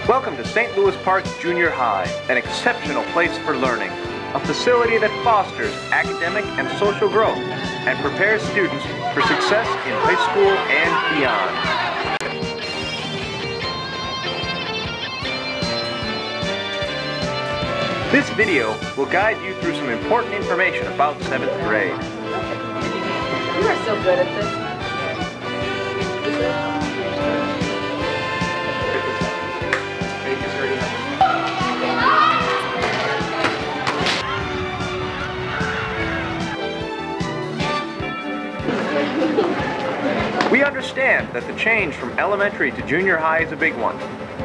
Welcome to St. Louis Park Junior High, an exceptional place for learning, a facility that fosters academic and social growth and prepares students for success in high school and beyond. This video will guide you through some important information about 7th grade. You are so good at this. We understand that the change from elementary to junior high is a big one,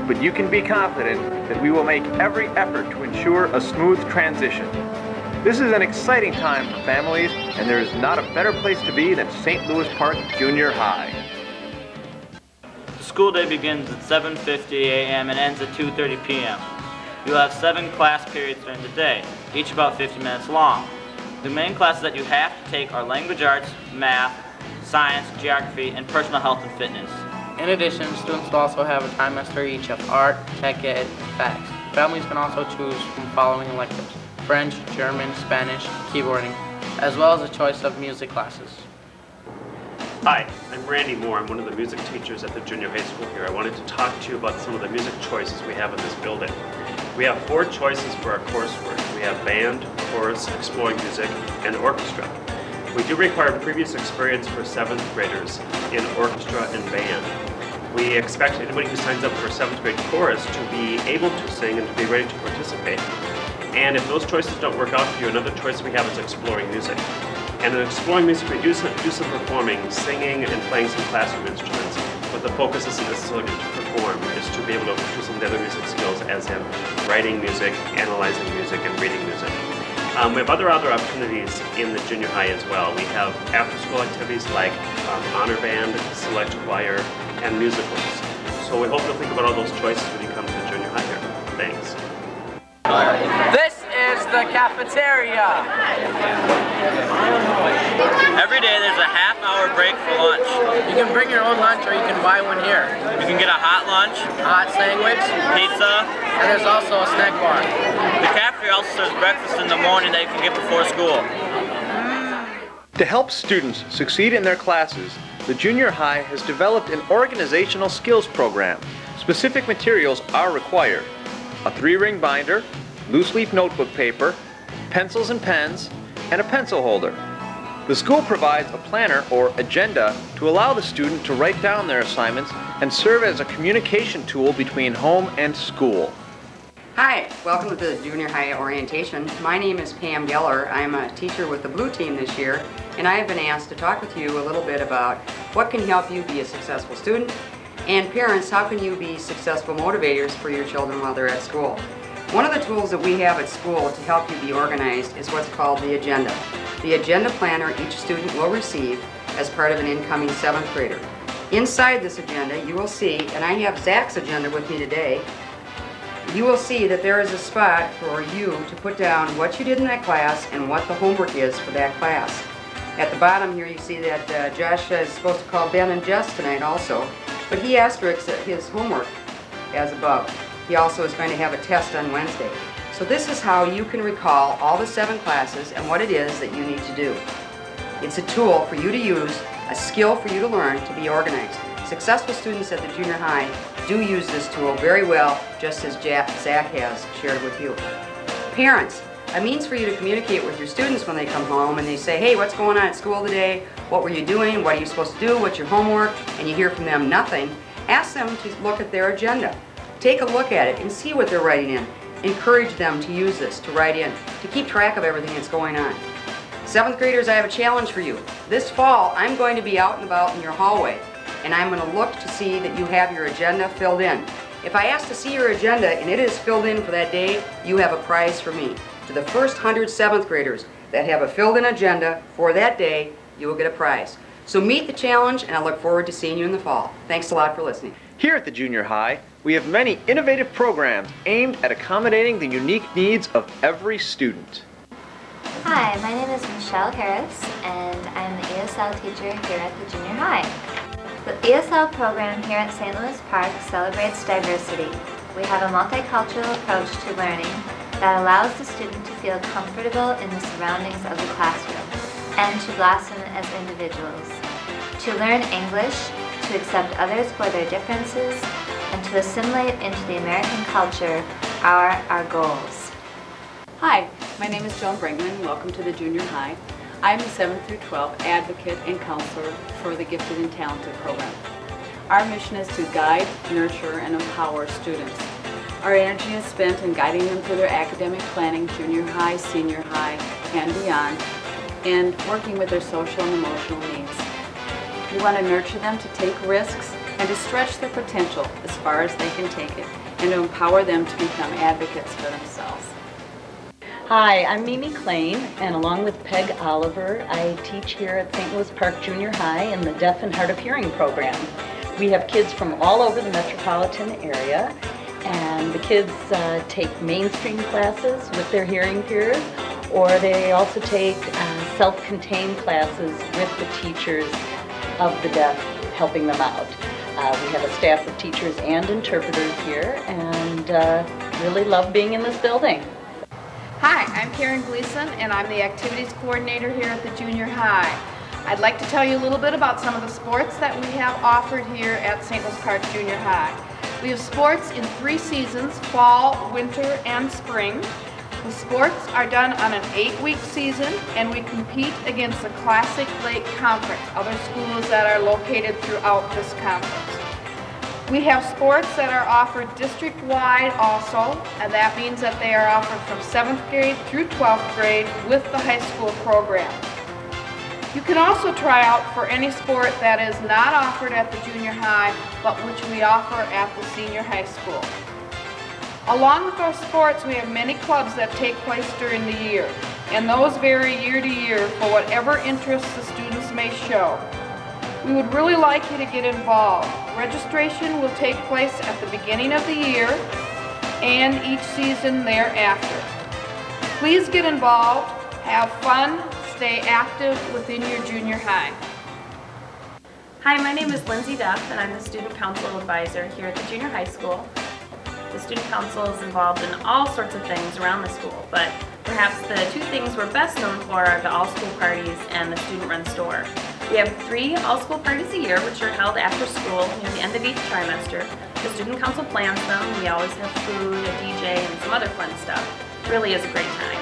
but you can be confident that we will make every effort to ensure a smooth transition. This is an exciting time for families, and there is not a better place to be than St. Louis Park Junior High. The school day begins at 7:50 a.m. and ends at 2:30 p.m. You'll have 7 class periods during the day, each about 50 minutes long. The main classes that you have to take are language arts, math, science, geography, and personal health and fitness. In addition, students will also have a trimester each of art, tech ed, and facts. Families can also choose from following electives: French, German, Spanish, keyboarding, as well as a choice of music classes. Hi, I'm Randy Moore. I'm one of the music teachers at the junior high school here. I wanted to talk to you about some of the music choices we have in this building. We have 4 choices for our coursework. We have band, chorus, exploring music, and orchestra. We do require previous experience for 7th graders in orchestra and band. We expect anybody who signs up for 7th grade chorus to be able to sing and to be ready to participate. And if those choices don't work out for you, another choice we have is exploring music. And in exploring music, we do some performing, singing and playing some classroom instruments. But the focus isn't necessarily to perform, it's to be able to do some of the other music skills, as in writing music, analyzing music, and reading music. We have other opportunities in the junior high as well. We have after-school activities like honor band, select choir, and musicals. So we hope you'll think about all those choices when you come to the junior high here. Thanks. This is the cafeteria. Every day there's a half-hour break for lunch. You can bring your own lunch or you can buy one here. You can get a hot lunch, A hot sandwich, pizza, and there's also a snack bar. the cafeteria also serves breakfast in the morning that you can get before school. To help students succeed in their classes, the junior high has developed an organizational skills program. Specific materials are required: a 3-ring binder, loose leaf notebook paper, pencils and pens, and a pencil holder. The school provides a planner or agenda to allow the student to write down their assignments and serve as a communication tool between home and school. Hi, welcome to the junior high orientation. My name is Pam Geller. I'm a teacher with the Blue Team this year, and I have been asked to talk with you a little bit about what can help you be a successful student, and parents, how can you be successful motivators for your children while they're at school. One of the tools that we have at school to help you be organized is what's called the agenda. The agenda planner each student will receive as part of an incoming 7th grader. Inside this agenda you will see, and I have Zach's agenda with me today, you will see that there is a spot for you to put down what you did in that class and what the homework is for that class. At the bottom here you see that Josh is supposed to call Ben and Jess tonight also, but he asterisks his homework as above. He also is going to have a test on Wednesday. So this is how you can recall all the 7 classes and what it is that you need to do. It's a tool for you to use, a skill for you to learn to be organized. Successful students at the junior high do use this tool very well, just as Zach has shared with you. Parents, a means for you to communicate with your students when they come home and they say, hey, what's going on at school today? What were you doing? What are you supposed to do? What's your homework? And you hear from them nothing. Ask them to look at their agenda. Take a look at it and see what they're writing in. Encourage them to use this, to write in, to keep track of everything that's going on. 7th graders, I have a challenge for you. This fall, I'm going to be out and about in your hallway, and I'm going to look to see that you have your agenda filled in. If I ask to see your agenda and it is filled in for that day, you have a prize for me. To the first 100 7th graders that have a filled in agenda for that day, you will get a prize. So meet the challenge, and I look forward to seeing you in the fall. Thanks a lot for listening. Here at the junior high, we have many innovative programs aimed at accommodating the unique needs of every student. Hi, my name is Michelle Harris, and I'm the ESL teacher here at the junior high. The ESL program here at St. Louis Park celebrates diversity. we have a multicultural approach to learning that allows the student to feel comfortable in the surroundings of the classroom and to blossom as individuals. To learn English, to accept others for their differences, and to assimilate into the American culture are our goals. Hi, my name is Joan Brinkman. Welcome to the junior high. I'm the 7th through 12th advocate and counselor for the Gifted and Talented program. Our mission is to guide, nurture, and empower students. Our energy is spent in guiding them through their academic planning, junior high, senior high, and beyond, and working with their social and emotional needs. We want to nurture them to take risks and to stretch their potential as far as they can take it, and to empower them to become advocates for themselves. Hi, I'm Mimi Klain, and along with Peg Oliver, I teach here at St. Louis Park Junior High in the Deaf and Hard of Hearing program. We have kids from all over the metropolitan area, and the kids take mainstream classes with their hearing peers, or they also take self-contained classes with the teachers of the deaf, helping them out. We have a staff of teachers and interpreters here, and really love being in this building. Hi, I'm Karen Gleason, and I'm the activities coordinator here at the junior high. I'd like to tell you a little bit about some of the sports that we have offered here at St. Louis Park Junior High. We have sports in 3 seasons, fall, winter, and spring. The sports are done on an 8-week season, and we compete against the Classic Lake Conference, other schools that are located throughout this conference. We have sports that are offered district-wide also, and that means that they are offered from 7th grade through 12th grade with the high school program. You can also try out for any sport that is not offered at the junior high, but which we offer at the senior high school. Along with our sports, we have many clubs that take place during the year, and those vary year to year for whatever interests the students may show. We would really like you to get involved. Registration will take place at the beginning of the year and each season thereafter. Please get involved, have fun, stay active within your junior high. Hi, my name is Lindsay Duff, and I'm the Student Council Advisor here at the junior high school. The Student Council is involved in all sorts of things around the school, but perhaps the 2 things we're best known for are the all-school parties and the student-run store. We have 3 all-school parties a year, which are held after school near the end of each trimester. The Student Council plans them. We always have food, a DJ, and some other fun stuff. It really is a great time.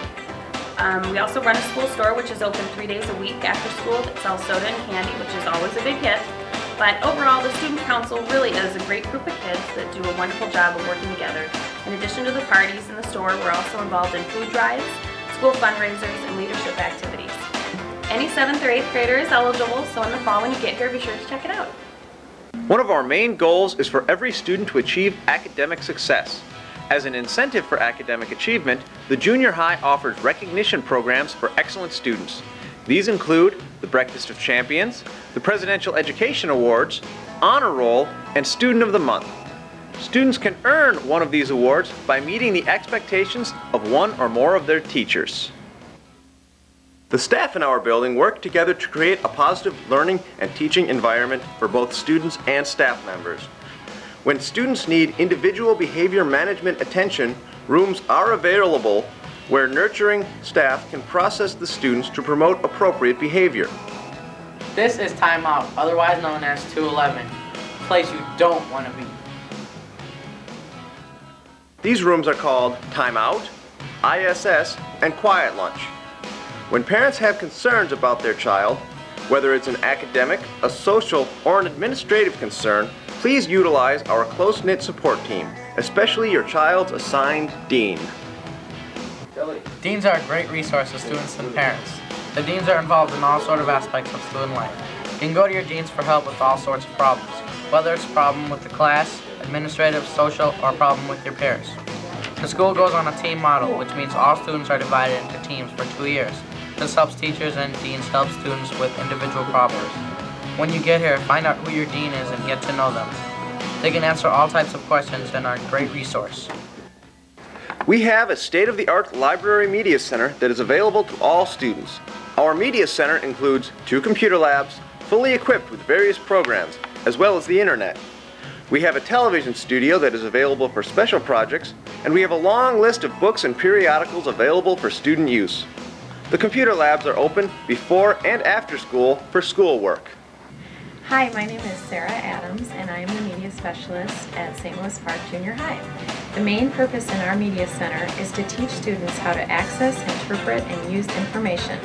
We also run a school store, which is open 3 days a week after school, that sells soda and candy, which is always a big hit. But overall, the Student Council really is a great group of kids that do a wonderful job of working together. In addition to the parties in the store, we're also involved in food drives, school fundraisers, and leadership activities. Any 7th or 8th grader is eligible, so in the fall when you get here, be sure to check it out. One of our main goals is for every student to achieve academic success. As an incentive for academic achievement, the junior high offers recognition programs for excellent students. These include the Breakfast of Champions, the Presidential Education Awards, Honor Roll, and Student of the Month. Students can earn one of these awards by meeting the expectations of one or more of their teachers. The staff in our building work together to create a positive learning and teaching environment for both students and staff members. When students need individual behavior management attention, rooms are available where nurturing staff can process the students to promote appropriate behavior. This is Time Out, otherwise known as 211, a place you don't want to be. These rooms are called Time Out, ISS, and Quiet Lunch. When parents have concerns about their child, whether it's an academic, a social, or an administrative concern, please utilize our close-knit support team, especially your child's assigned dean. Deans are a great resource to students and parents. The deans are involved in all sorts of aspects of student life. You can go to your deans for help with all sorts of problems, whether it's a problem with the class, administrative, social, or a problem with your peers. The school goes on a team model, which means all students are divided into teams for 2 years. This helps teachers and deans help students with individual problems. When you get here, find out who your dean is and get to know them. They can answer all types of questions and are a great resource. We have a state-of-the-art library media center that is available to all students. Our media center includes 2 computer labs, fully equipped with various programs, as well as the internet. We have a television studio that is available for special projects, and we have a long list of books and periodicals available for student use. The computer labs are open before and after school for schoolwork. Hi, my name is Sarah Adams, and I am the Media Specialist at St. Louis Park Junior High. The main purpose in our Media Center is to teach students how to access, interpret, and use information.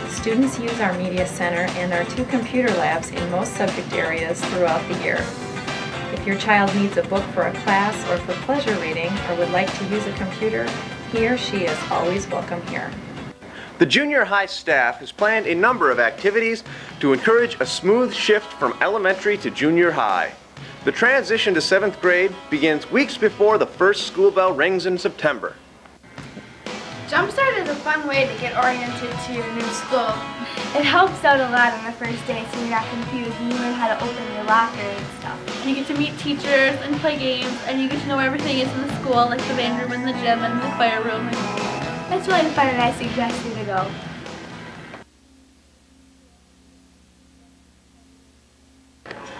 Students use our Media Center and our 2 computer labs in most subject areas throughout the year. If your child needs a book for a class or for pleasure reading or would like to use a computer, he or she is always welcome here. The junior high staff has planned a number of activities to encourage a smooth shift from elementary to junior high. The transition to 7th grade begins weeks before the first school bell rings in September. Jumpstart is a fun way to get oriented to your new school. It helps out a lot on the first day so you're not confused and you learn how to open your locker and stuff. You get to meet teachers and play games, and you get to know where everything is in the school, like the band room and the gym and the choir room. It's really fun and I suggest you to go.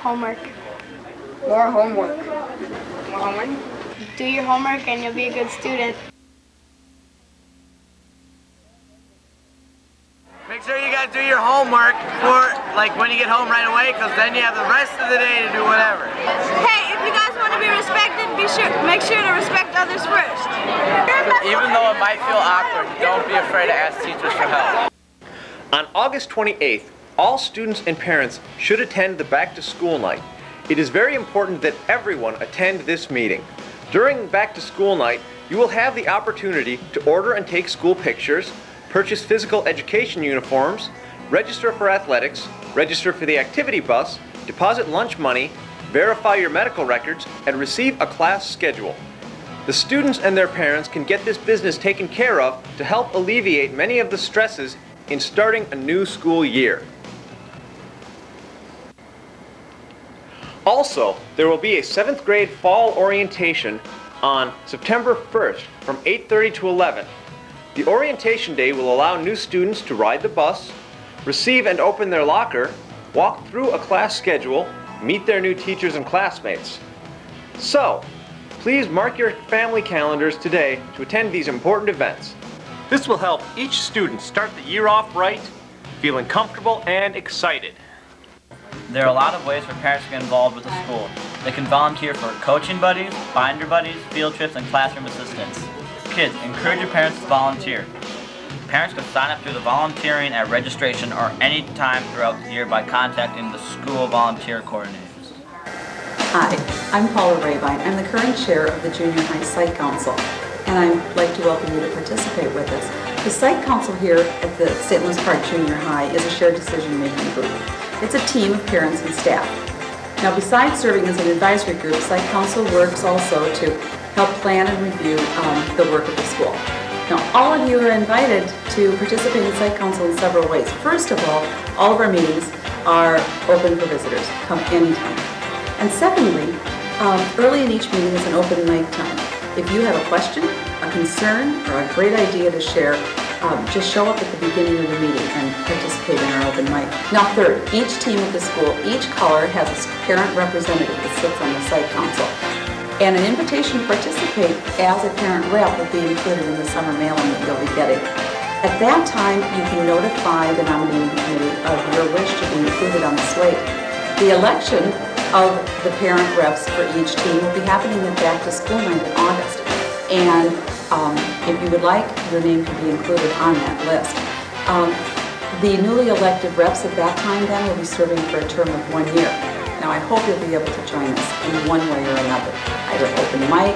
Homework. More homework. More homework? Do your homework and you'll be a good student. Make sure you guys do your homework before, like when you get home right away, because then you have the rest of the day to do whatever. Hey, if you guys want to be respected, make sure to respect others first. Even though it might feel awkward, don't be afraid to ask teachers for help. On August 28th, all students and parents should attend the Back to School Night. It is very important that everyone attend this meeting. During Back to School Night, you will have the opportunity to order and take school pictures, purchase physical education uniforms, register for athletics, register for the activity bus, deposit lunch money, verify your medical records, and receive a class schedule. The students and their parents can get this business taken care of to help alleviate many of the stresses in starting a new school year. Also, there will be a 7th grade fall orientation on September 1st from 8:30 to 11. The orientation day will allow new students to ride the bus, receive and open their locker, walk through a class schedule, meet their new teachers and classmates. So, please mark your family calendars today to attend these important events. This will help each student start the year off right, feeling comfortable and excited. There are a lot of ways for parents to get involved with the school. They can volunteer for coaching buddies, binder buddies, field trips, and classroom assistants. Kids, encourage your parents to volunteer. Parents can sign up through the volunteering at registration or any time throughout the year by contacting the school volunteer coordinators. Hi, I'm Paula Rabine. I'm the current chair of the Junior High Site Council, and I'd like to welcome you to participate with us. The Site Council here at the St. Louis Park Junior High is a shared decision-making group. It's a team of parents and staff. Now, besides serving as an advisory group, Site Council works also to help plan and review the work of the school. Now, all of you are invited to participate in Site Council in several ways. First of all of our meetings are open for visitors. Come anytime. And secondly, early in each meeting is an open mic time. If you have a question, a concern, or a great idea to share, just show up at the beginning of the meeting and participate in our open mic. Now third, each team at the school, each color has a parent representative that sits on the Site Council. And an invitation to participate as a parent rep will be included in the summer mailing that you'll be getting. At that time, you can notify the nominating committee of your wish to be included on the slate. The election of the parent reps for each team will be happening at Back to School Night in August. And if you would like, your name can be included on that list. The newly elected reps at that time then will be serving for a term of 1 year. Now I hope you'll be able to join us in one way or another, either open mic,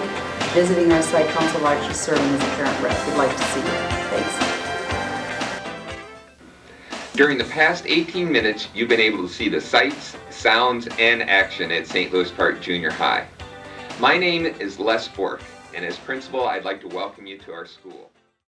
visiting our Site Council, or actually serving as a parent rep. We'd like to see you. Thanks. During the past 18 minutes, you've been able to see the sights, sounds, and action at St. Louis Park Junior High. My name is Les Bork, and as principal, I'd like to welcome you to our school.